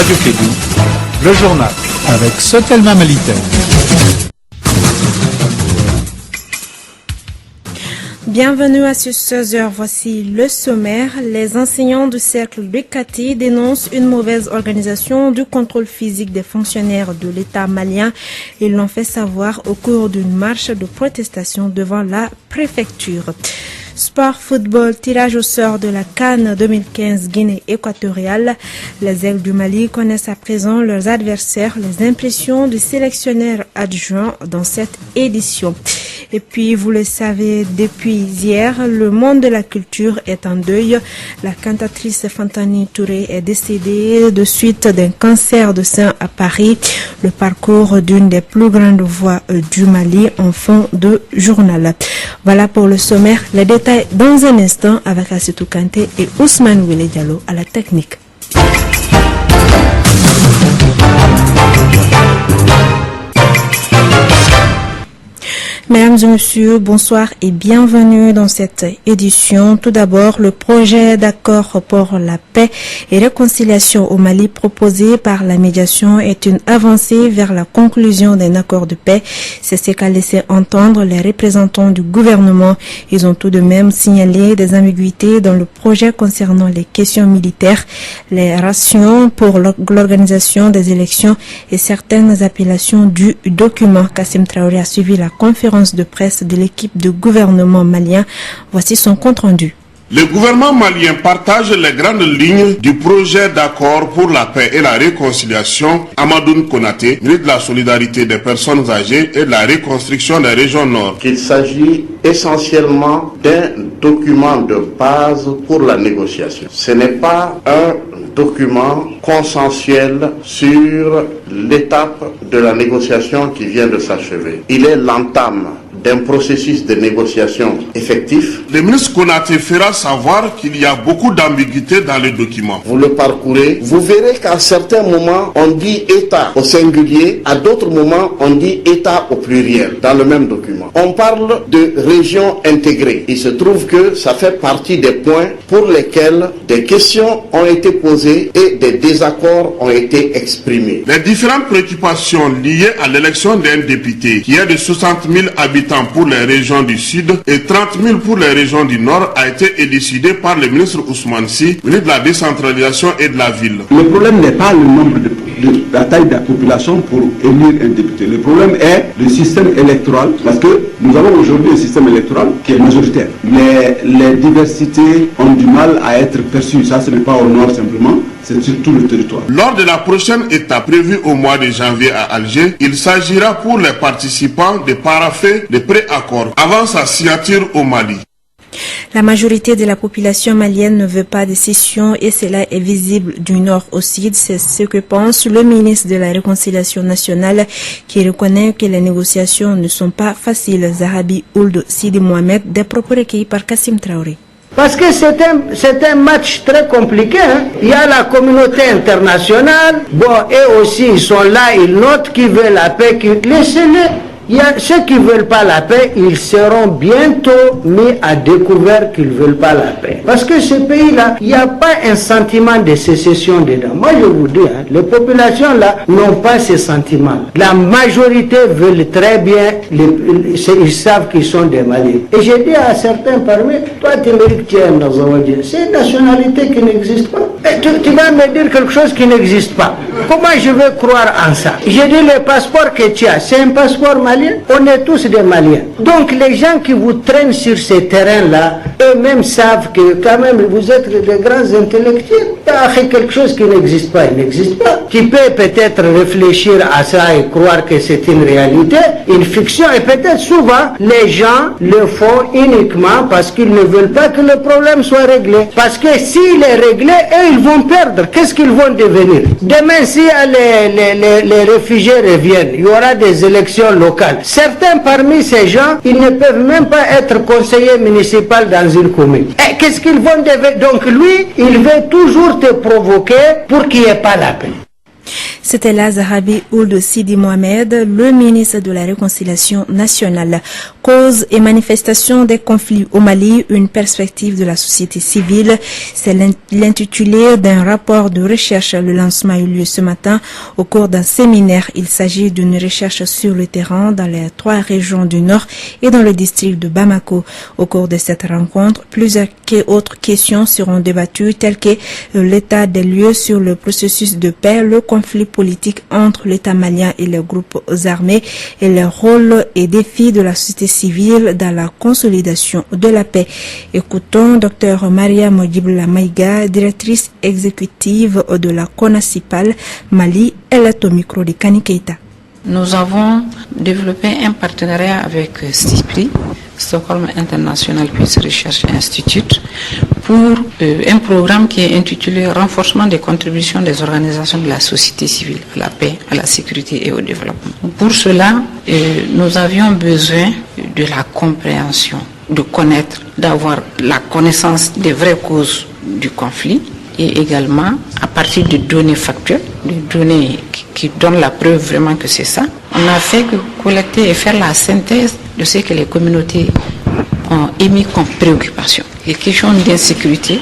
Radio Kédougou, le journal avec Sotelma Malitaire. Bienvenue à ce 16h, voici le sommaire. Les enseignants du cercle de Kati dénoncent une mauvaise organisation du contrôle physique des fonctionnaires de l'État malien. Ils l'ont fait savoir au cours d'une marche de protestation devant la préfecture. Sport, football, tirage au sort de la CAN 2015 Guinée équatoriale. Les Aigles du Mali connaissent à présent leurs adversaires, les impressions du sélectionneur adjoint dans cette édition. Et puis, vous le savez, depuis hier, le monde de la culture est en deuil. La cantatrice Fantani Touré est décédée de suite d'un cancer de sein à Paris. Le parcours d'une des plus grandes voix du Mali en fond de journal. Voilà pour le sommaire. Les détails dans un instant avec Assitou Kanté et Ousmane Wile Diallo à la technique. Mesdames et messieurs, bonsoir et bienvenue dans cette édition. Tout d'abord, le projet d'accord pour la paix et réconciliation au Mali proposé par la médiation est une avancée vers la conclusion d'un accord de paix. C'est ce qu'a laissé entendre les représentants du gouvernement. Ils ont tout de même signalé des ambiguïtés dans le projet concernant les questions militaires, les rations pour l'organisation des élections et certaines appellations du document. Kassim Traoré a suivi la conférence de presse de l'équipe de gouvernement malien. Voici son compte rendu. Le gouvernement malien partage les grandes lignes du projet d'accord pour la paix et la réconciliation. Amadoune Konaté, ministre de la solidarité des personnes âgées et de la reconstruction des régions nord. Qu'il s'agit essentiellement d'un document de base pour la négociation. Ce n'est pas un document consensuel sur l'étape de la négociation qui vient de s'achever. Il est l'entame d'un processus de négociation effectif. Le ministre Konaté fera savoir qu'il y a beaucoup d'ambiguïté dans le document. Vous le parcourez, vous verrez qu'à certains moments, on dit État au singulier, à d'autres moments, on dit État au pluriel dans le même document. On parle de région intégrée. Il se trouve que ça fait partie des points pour lesquels des questions ont été posées et des désaccords ont été exprimés. Les différentes préoccupations liées à l'élection d'un député qui est de 60 000 habitants pour les régions du Sud et 30 000 pour les régions du Nord a été décidé par le ministre Ousmane Sy, ministre de la décentralisation et de la ville. Le problème n'est pas le nombre de la taille de la population pour élire un député. Le problème est le système électoral, parce que nous avons aujourd'hui un système électoral qui est majoritaire. Mais les diversités ont du mal à être perçues. Ça, ce n'est pas au nord simplement, c'est sur tout le territoire. Lors de la prochaine étape prévue au mois de janvier à Alger, il s'agira pour les participants de parapher le préaccord avant sa signature au Mali. La majorité de la population malienne ne veut pas de scission et cela est visible du nord au sud. C'est ce que pense le ministre de la Réconciliation nationale qui reconnaît que les négociations ne sont pas faciles. Zahabi Ould Sidi Mohamed, des propos recueillis par Kassim Traoré. Parce que c'est un match très compliqué. Il y a la communauté internationale. Eux aussi, ils sont là, ils notent qui veulent la paix. Laissez-les. Il y a ceux qui ne veulent pas la paix, ils seront bientôt mis à découvert qu'ils ne veulent pas la paix. Parce que ce pays-là, il n'y a pas un sentiment de sécession dedans. Moi, je vous dis, les populations-là n'ont pas ce sentiment. La majorité veulent très bien, ils savent qu'ils sont des Maliens. Et j'ai dit à certains parmi, toi, tu mérites que tu es un Azawadien. C'est une nationalité qui n'existe pas. Et tu vas me dire quelque chose qui n'existe pas. Comment je vais croire en ça? J'ai dit, le passeport que tu as, c'est un passeport malien. On est tous des Maliens. Donc les gens qui vous traînent sur ces terrains-là, eux-mêmes savent que quand même vous êtes des grands intellectuels. Il y a quelque chose qui n'existe pas, il n'existe pas. Qui peut peut-être réfléchir à ça et croire que c'est une réalité, une fiction, et peut-être souvent les gens le font uniquement parce qu'ils ne veulent pas que le problème soit réglé. Parce que s'il est réglé, eux ils vont perdre. Qu'est-ce qu'ils vont devenir? Demain, si les réfugiés reviennent, il y aura des élections locales. Certains parmi ces gens, ils ne peuvent même pas être conseillers municipaux dans une commune. Et qu'est-ce qu'ils vont devenir? Donc lui, il veut toujours te provoquer pour qu'il n'y ait pas la paix. C'était là Zahabi Ould Sidi Mohamed, le ministre de la Réconciliation nationale. Cause et manifestation des conflits au Mali, une perspective de la société civile. C'est l'intitulé d'un rapport de recherche. Le lancement a eu lieu ce matin au cours d'un séminaire. Il s'agit d'une recherche sur le terrain dans les 3 régions du Nord et dans le district de Bamako. Au cours de cette rencontre, plusieurs autres questions seront débattues, telles que l'état des lieux sur le processus de paix, le conflit politique entre l'État malien et les groupes armés et les rôles et défis de la société civile dans la consolidation de la paix. Écoutons Dr Maria Modibla Maïga, directrice exécutive de la CONACIPAL Mali. Elle est au micro de Kani Keita. Nous avons développé un partenariat avec STIPRI, Stockholm International Peace Research Institute, pour un programme qui est intitulé Renforcement des contributions des organisations de la société civile à la paix, à la sécurité et au développement. Pour cela, nous avions besoin de la compréhension, de connaître, d'avoir la connaissance des vraies causes du conflit et également à partir de données factuelles, de données qui donnent la preuve vraiment que c'est ça. On a fait que collecter et faire la synthèse de ce que les communautés ont émis comme préoccupation. Les questions d'insécurité,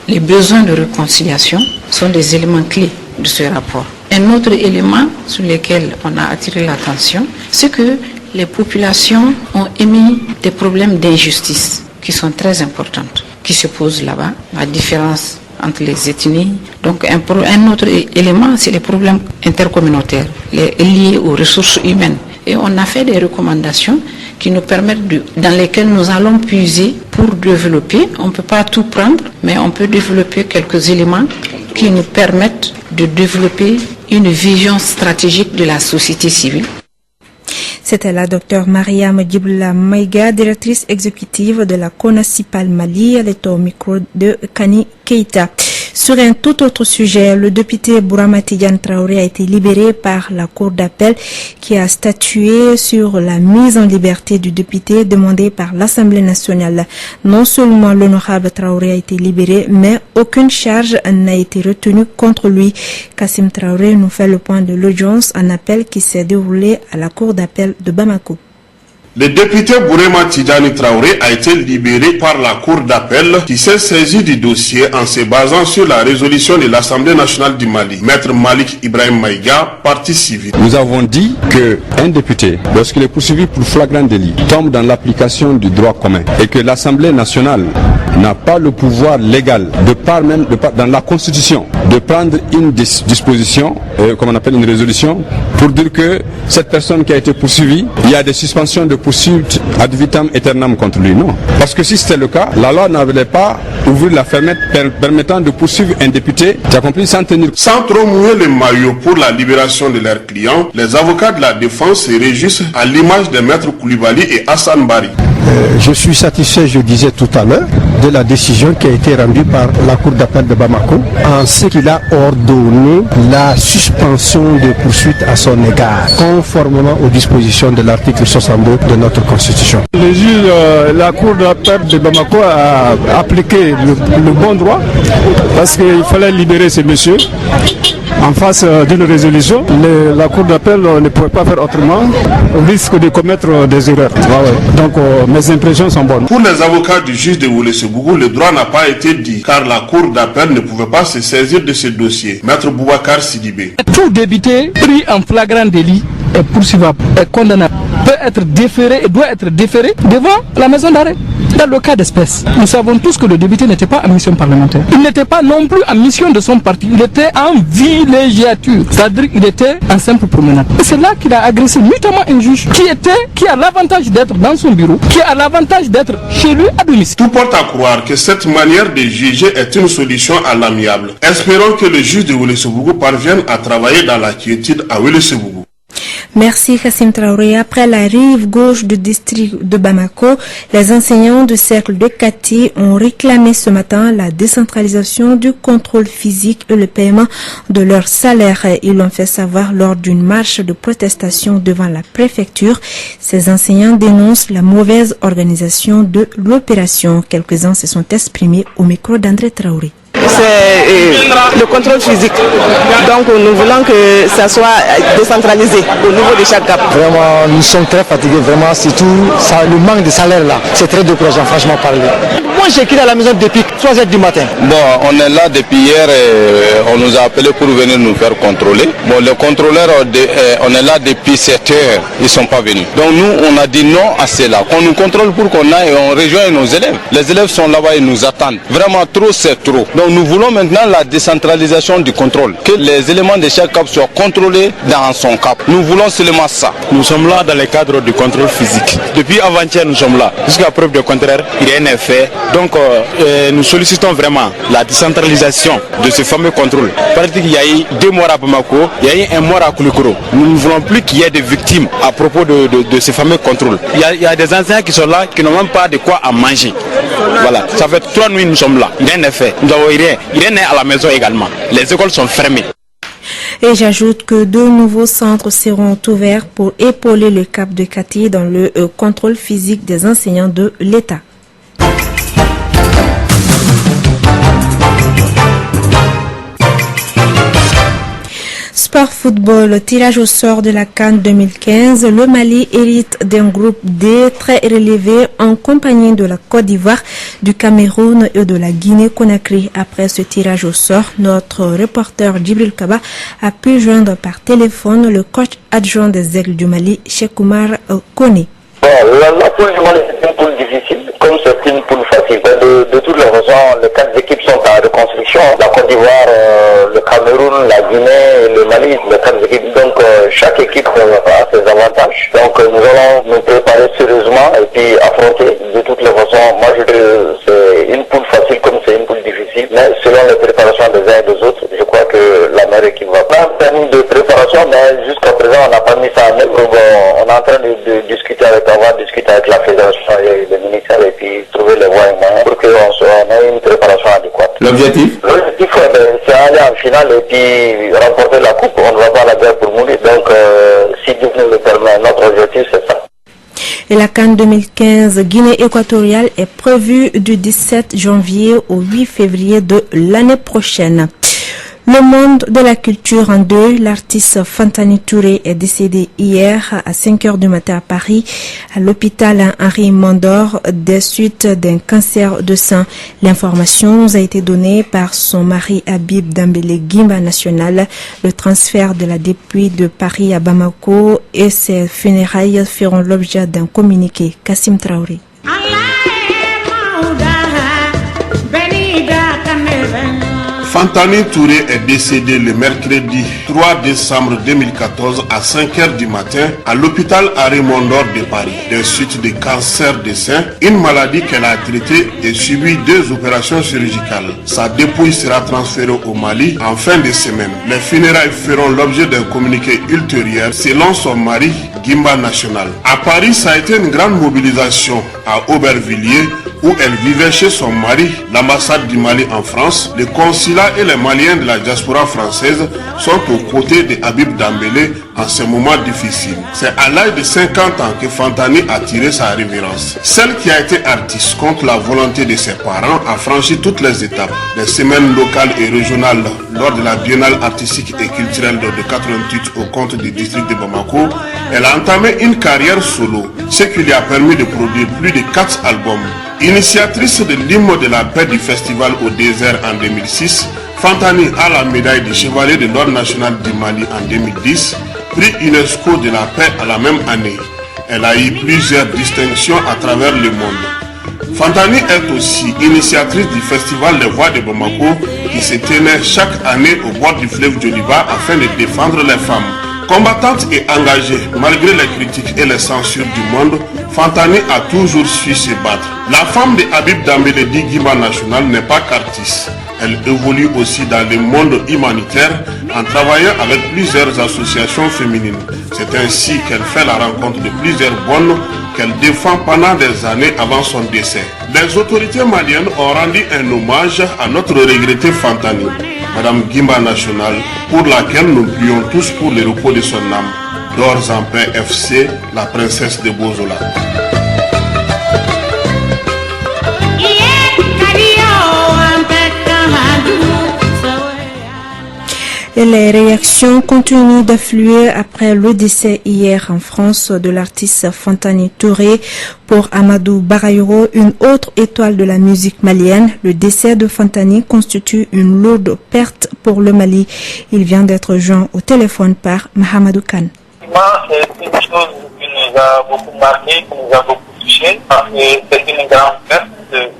les besoins de réconciliation sont des éléments clés de ce rapport. Un autre élément sur lequel on a attiré l'attention, c'est que les populations ont émis des problèmes d'injustice qui sont très importantes, qui se posent là-bas, la différence entre les ethnies. Donc un autre élément, c'est les problèmes intercommunautaires liés aux ressources humaines. Et on a fait des recommandations qui nous permettent dans lesquelles nous allons puiser pour développer. On ne peut pas tout prendre, mais on peut développer quelques éléments qui nous permettent de développer une vision stratégique de la société civile. C'était la Dr Maria Modibla Maïga, directrice exécutive de la CONACIPAL Mali. Elle est au micro de Kani Keita. Sur un tout autre sujet, le député Bourama Tidiane Traoré a été libéré par la Cour d'appel qui a statué sur la mise en liberté du député demandée par l'Assemblée nationale. Non seulement l'honorable Traoré a été libéré, mais aucune charge n'a été retenue contre lui. Kassim Traoré nous fait le point de l'audience en appel qui s'est déroulée à la Cour d'appel de Bamako. Le député Bourama Tidiane Traoré a été libéré par la Cour d'appel qui s'est saisie du dossier en se basant sur la résolution de l'Assemblée nationale du Mali. Maître Malik Ibrahim Maïga, partie civile. Nous avons dit qu'un député, lorsqu'il est poursuivi pour flagrant délit, tombe dans l'application du droit commun et que l'Assemblée nationale n'a pas le pouvoir légal, dans la Constitution, de prendre une disposition, comme on appelle une résolution, pour dire que cette personne qui a été poursuivie, il y a des suspensions de poursuite ad vitam aeternam contre lui. Non. Parce que si c'était le cas, la loi n'avait pas ouvert la fenêtre permettant de poursuivre un député, tu as compris, sans tenir. Sans trop mouiller le maillot pour la libération de leurs clients, les avocats de la défense se réjouissent à l'image des maîtres Koulibaly et Hassan Bari. Je suis satisfait, je disais tout à l'heure, de la décision qui a été rendue par la Cour d'appel de Bamako en ce qu'il a ordonné la suspension de poursuites à son égard, conformément aux dispositions de l'article 62 de notre Constitution. Le juge, la Cour d'appel de Bamako a appliqué le bon droit parce qu'il fallait libérer ces messieurs. En face d'une résolution, la Cour d'appel ne pouvait pas faire autrement, au risque de commettre des erreurs. Donc mes impressions sont bonnes. Pour les avocats du juge de Ouéléssébougou, le droit n'a pas été dit, car la Cour d'appel ne pouvait pas se saisir de ce dossier. Maître Boubacar Sidibé. Tout député pris en flagrant délit est poursuivable, est condamnable, peut être déféré et doit être déféré devant la maison d'arrêt. Dans le cas d'espèce, nous savons tous que le député n'était pas en mission parlementaire. Il n'était pas non plus en mission de son parti. Il était en villégiature, c'est-à-dire qu'il était en simple promenade. Et c'est là qu'il a agressé notamment un juge qui a l'avantage d'être dans son bureau, qui a l'avantage d'être chez lui à domicile. Tout porte à croire que cette manière de juger est une solution à l'amiable. Espérons que le juge de Ouéléssébougou parvienne à travailler dans la quiétude à Ouéléssébougou. Merci Kassim Traoré. Après la rive gauche du district de Bamako, les enseignants du cercle de Kati ont réclamé ce matin la décentralisation du contrôle physique et le paiement de leur salaire. Ils l'ont fait savoir lors d'une marche de protestation devant la préfecture. Ces enseignants dénoncent la mauvaise organisation de l'opération. Quelques-uns se sont exprimés au micro d'André Traoré. c'est le contrôle physique. Donc nous voulons que ça soit décentralisé au niveau de chaque CAP. Vraiment, nous sommes très fatigués, vraiment, surtout le manque de salaire là. C'est très décourageant, franchement parler. Moi j'ai quitté la maison depuis 3h du matin. Bon, on est là depuis hier et on nous a appelé pour venir nous faire contrôler. Bon, les contrôleurs, on est là depuis 7h, ils ne sont pas venus. Donc nous, on a dit non à cela. Qu'on nous contrôle pour qu'on aille et on rejoigne nos élèves. Les élèves sont là-bas et nous attendent. Vraiment, trop, c'est trop. Donc nous voulons maintenant la décentralisation du contrôle. Que les éléments de chaque CAP soient contrôlés dans son CAP. Nous voulons seulement ça. Nous sommes là dans le cadre du contrôle physique. Depuis avant-hier, nous sommes là. Jusqu'à preuve du contraire, rien n'est fait. Donc nous sollicitons vraiment la décentralisation de ce fameux contrôle. Parce qu'il y a eu 2 morts à Bamako, il y a eu 1 mort à Koulikoro. Nous ne voulons plus qu'il y ait des victimes à propos de ce fameux contrôle. Il y a des enseignants qui sont là, qui n'ont même pas de quoi à manger. Voilà, ça fait 3 nuits nous sommes là. Rien n'est fait. Nous n'avons rien. Rien n'est à la maison également. Les écoles sont fermées. Et j'ajoute que 2 nouveaux centres seront ouverts pour épauler le CAP de Kati dans le contrôle physique des enseignants de l'État. Sport football, tirage au sort de la CAN 2015. Le Mali hérite d'un groupe D très relevé en compagnie de la Côte d'Ivoire, du Cameroun et de la Guinée-Conakry. Après ce tirage au sort, notre reporter Djibril Kaba a pu joindre par téléphone le coach adjoint des Aigles du Mali, Cheikh Oumar Koné. La poule du Mali est une poule difficile, comme c'est une poule facile. De toutes les façons, les 4 équipes sont en reconstruction. La Côte d'Ivoire, le Cameroun, la Guinée et le Mali, les 4 équipes. Donc chaque équipe a ses avantages. Donc nous allons nous préparer sérieusement et puis affronter. De toutes les façons, moi je dis c'est une poule facile comme c'est une poule difficile. Mais selon les préparations des uns et des autres, je crois que la meilleure équipe va pas. En termes de préparation, mais jusqu'à présent on n'a pas mis ça en œuvre. On est en train de discuter avec la fédération et le ministère et puis trouver les voies et moyens pour qu'on ait une préparation adéquate. L'objectif, c'est aller en finale et puis remporter la coupe. On ne va pas à la guerre pour mourir. Donc, si Dieu nous le permet, notre objectif, c'est ça. Et la CAN 2015 Guinée équatoriale est prévue du 17 janvier au 8 février de l'année prochaine. Le monde de la culture en deuil, l'artiste Fantani Touré est décédé hier à 5h du matin à Paris, à l'hôpital Henri Mondor, des suites d'un cancer de sein. L'information nous a été donnée par son mari Habib Dambélé Guimba National. Le transfert de la dépouille de Paris à Bamako et ses funérailles feront l'objet d'un communiqué. Kassim Traoré. Fantani Touré est décédé le mercredi 3 décembre 2014 à 5h du matin à l'hôpital Henri Mondor de Paris, des suites de cancer des seins, une maladie qu'elle a traitée et subi 2 opérations chirurgicales. Sa dépouille sera transférée au Mali en fin de semaine. Les funérailles feront l'objet d'un communiqué ultérieur selon son mari Guimba National. À Paris, ça a été une grande mobilisation à Aubervilliers où elle vivait chez son mari, l'ambassade du Mali en France. Le consulat et les Maliens de la diaspora française sont aux côtés de Habib Dambélé en ce moment difficile. C'est à l'âge de 50 ans que Fantani a tiré sa révérence. Celle qui a été artiste contre la volonté de ses parents a franchi toutes les étapes. Des semaines locales et régionales lors de la biennale artistique et culturelle de 88 au compte du district de Bamako, elle a entamé une carrière solo, ce qui lui a permis de produire plus de 4 albums. Initiatrice de l'hymne de la paix du festival au désert en 2006, Fantani a la médaille de chevalier de l'ordre national du Mali en 2010, prix UNESCO de la paix à la même année. Elle a eu plusieurs distinctions à travers le monde. Fantani est aussi initiatrice du festival des voix de Bamako qui se tenait chaque année au bord du fleuve Djoliba afin de défendre les femmes. Combattante et engagée, malgré les critiques et les censures du monde, Fantani a toujours su se battre. La femme de Habib Dambélé Guimba National n'est pas qu'artiste. Elle évolue aussi dans le monde humanitaire en travaillant avec plusieurs associations féminines. C'est ainsi qu'elle fait la rencontre de plusieurs bonnes qu'elle défend pendant des années avant son décès. Les autorités maliennes ont rendu un hommage à notre regretté Fantani, Madame Guimba National, pour laquelle nous prions tous pour le repos de son âme. Dors en paix FC, la princesse de Bozola. Yeah, Les réactions continuent d'affluer après le décès hier en France de l'artiste Fantani Touré. Pour Amadou Barayoro, une autre étoile de la musique malienne, le décès de Fantani constitue une lourde perte pour le Mali. Il vient d'être joint au téléphone par Mahamadou Khan. C'est une chose qui nous a beaucoup marqué, qui nous a beaucoup touché, parce que c'est une grande perte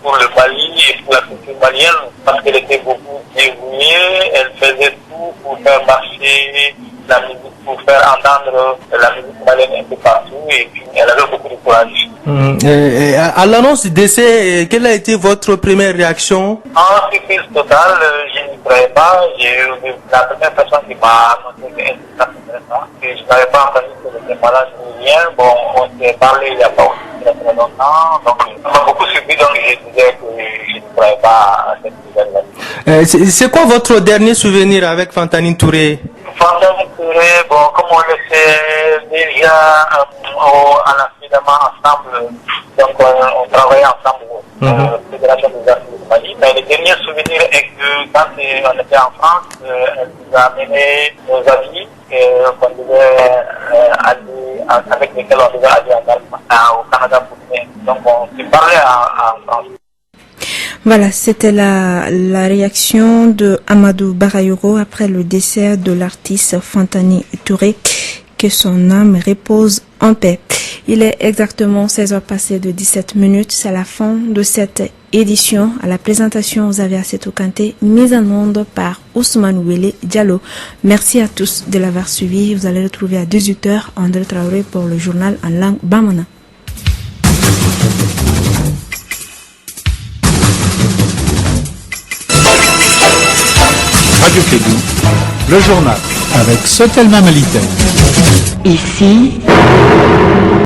pour le Mali et pour la culture malienne, parce qu'elle était beaucoup dévouée, elle faisait tout pour faire marcher la musique, pour faire entendre la musique malienne un peu partout, et puis elle avait beaucoup de courage. À l'annonce du décès, quelle a été votre première réaction? En surprise totale, je n'y croyais pas. La première personne qui m'a annoncé que c'était intéressant, que je n'avais pas entendu que j'étais malade ni rien. Bon, on s'est parlé il n'y a pas aussi très longtemps, donc ça m'a beaucoup surpris, donc je disais que je ne croyais pas à cette nouvelle-là. C'est quoi votre dernier souvenir avec Fantani Touré? Fantani Touré, bon, comme on le sait déjà, à l'enseignement ensemble, donc on travaillait ensemble à la Fédération des artistes du Mali. Mais le dernier souvenir est que quand on était en France, elle nous a amené nos amis qu'on devait aller, avec lesquels on devait aller au Canada pour venir. Donc on s'est parlé en France. Voilà, c'était la réaction de Amadou Barayoro après le décès de l'artiste Fantani Touré. Que son âme repose en paix. Il est exactement 16h passées de 17 minutes. C'est la fin de cette édition. À la présentation, vous avez Assetou Kanté, mise en onde par Ousmane Wele Diallo. Merci à tous de l'avoir suivi. Vous allez retrouver à 18h André Traoré pour le journal en langue bamana. Radio Kédou, le journal avec Sotelma Malitaire. Ici